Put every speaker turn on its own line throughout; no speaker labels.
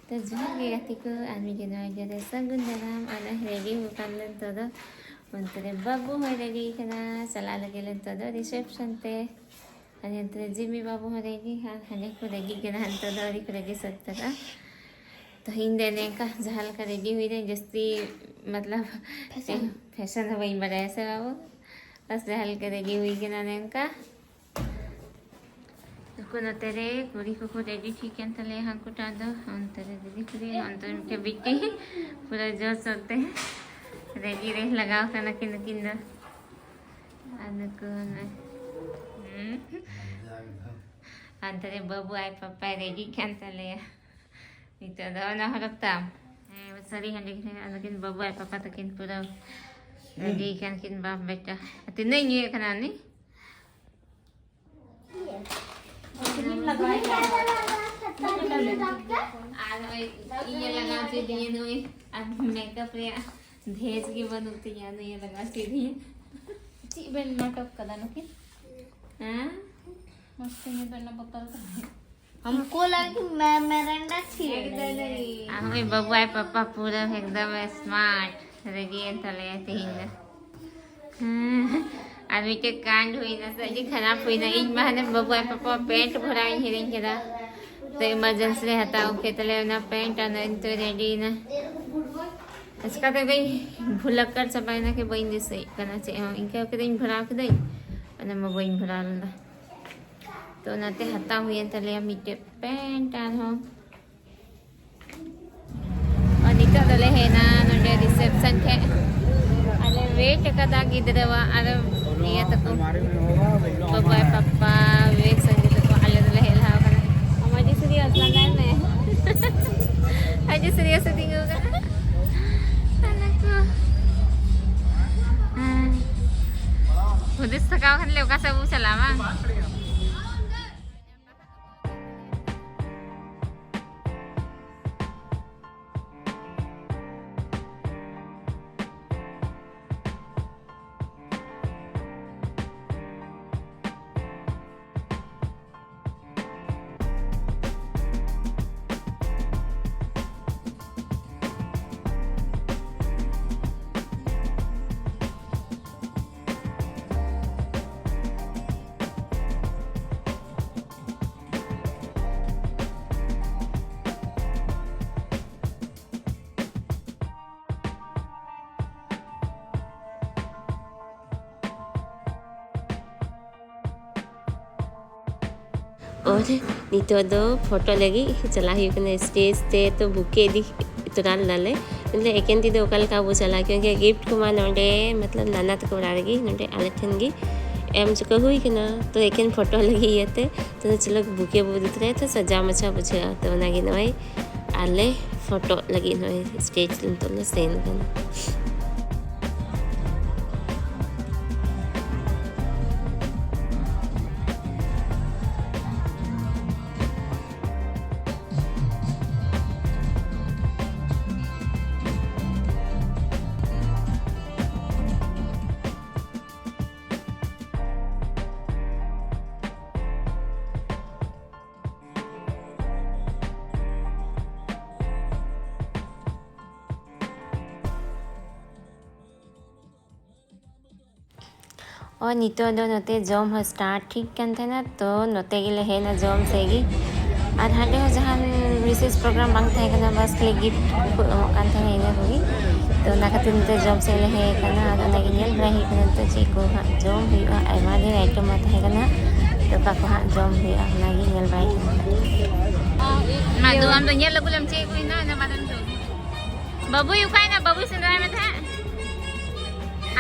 Terjun gatiku ami kena jadi sangun dalam anak ready bukan lentodo untuk babu ready kena salah lagi lentodo reception te ani entre Jimmy babu ready han hane ko ready kena lentodo ri ko ready सकता था तो हिंदे ने का जहाल का ready हुई ने जस्ती मतलब फैशन है वही बड़ा ऐसे बाबू बस जहाल का रेडी हुई के ना ने का कुना तेरे पूरी को रेडी ठीक है तले हाँ को टांडो हम तेरे दीदी पूरी हम तो इनके बिट्टी पूरा जोर सोते हैं रेडी रे लगाओ खाना किन किन अनुकुन अंतरे बाबू आए पापा रेडी क्या तले itu ada na haraptam sari han dikne anakin babu ay papa takin pura ready kan kin ba beta atin nahi ye kana ni cream लगाए आज ये लगाते दिए नो आज मेकअप रे भेज के बनती है ना ये लगाते दिए ची बेन नाटक कदा नो कि हां मस्त है बेन बोतल हमको लगी मैं मेरेंडा थी हमें बबुआ पापा पूरा एकदम स्मार्ट रेडी तले तीन आदमी के कांड हुई ना सजी खराब हुई ना इन बहाने बबुआ पापा पेंट भराई हिरिंग केदा तो इमरजेंसी हटाओ के तले ना पेंट आना तो रेडी ना इसका तो गई भुलक कर सबाई ना के बइन दिसे करना चाहिए इनके के दिन भरा के दई अने मैं बइन भरा लंदा तो नाते हता हुई तले मीटे पेंट आन हो और निका तले है ना नोडे रिसेप्शन के अरे वेट कदा गिदरवा अरे ये तक बाबा पापा वेक संगीत को आले तले हेला kana हमारी सीरियस ना ने आज सीरियस थिंग होगा अनको खुद सकाव खन ले का सब चलावा और नितो दो फोटो लगी चला ही कने स्टेज ते तो बुके दी तुराल लाले मतलब एकेन ती दो कल का वो चला क्योंकि गिफ्ट को मा नोडे मतलब नाना तक उड़ागी नोडे आलेथन गी एम चुका हुई कि ना तो एकेन फोटो लगी येते तो चलो बुके वो दिखरे तो सजा मचा बुझे तो नागी नई आले फोटो लगी नई स्टेज तो सेन कना और नितो दो नोते जॉम हो स्टार्ट ठीक कन थे ना तो नोते गिले है ना जॉम सेगी और हांडे हो जहां रिसर्च प्रोग्राम बांग थे कना बस के गिफ्ट को कान थे ने होगी तो ना खातिर नोते जॉम से ले है कना और ना गिल रही कना तो ची को जॉम हुआ आइमा दिन आइटम मत है कना तो का को जॉम हुआ ना गिल रही ना दो हम तो ये लगुलम चे कोई ना मदन तो बाबू यू काय ना बाबू सुंदर में था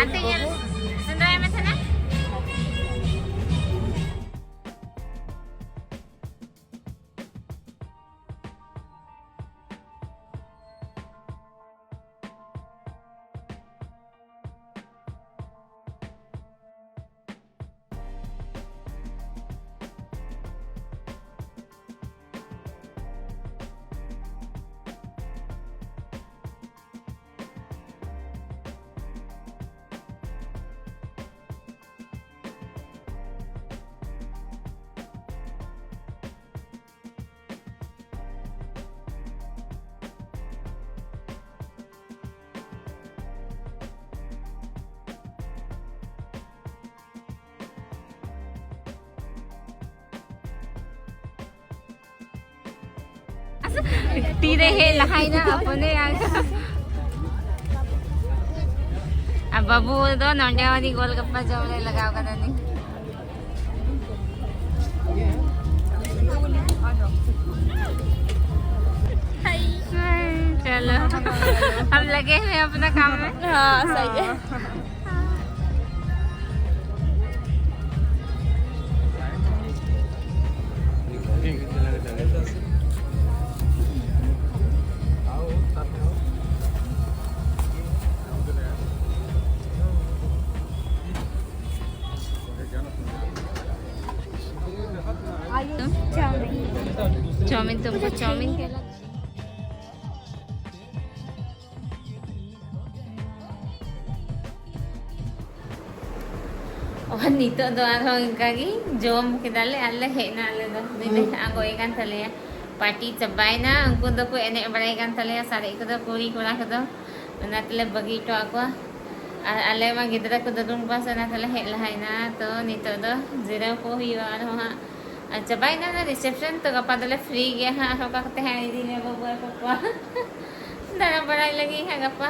आते ये सुंदर में था ना Tire he lahay na apone aga. अब बाबू तो नोंडिया वाली गोलगप्पा जमले लगाओ का नहीं चलो हम लगे हुए अपना काम में
हाँ सही है
चाउमीन तुमको चाउमीन कहला और नितो दो आरो इनका की जोम के डाले अल्ले है ना अल्ले दो दीदी आगो एकान थले पार्टी चबाई ना उनको दो को एने बड़ाई कान थले सारे को दो पूरी कोला को दो ना तले बगी तो आको अल्ले मा गिदरा को दो पास ना तले है लहाई ना तो नितो दो जीरो को ही आरो हां चबाई ना रिसेप्शन तो गपा दले फ्री गया हां तो का कहते हैं दीदी ने बबुआ पप्पा दाना बड़ाई लगी है गपा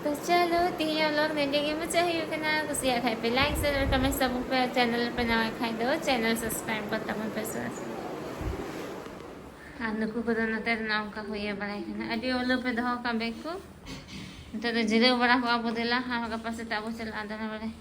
तो चलो तीन लोग नेडेगे में चाहिए कि ना कुछ यार खाए पे लाइक शेयर कमेंट सब पे चैनल पे ना खाई दो चैनल सब्सक्राइब करता मन पे हाँ नुकु को दोनों तेरे नाम का हुई है बड़ा है ना अभी वो लोग पे दो का बैग को तो जीरो बड़ा हुआ बोलेला हाँ का पास ताबू चला आधा ना बड़े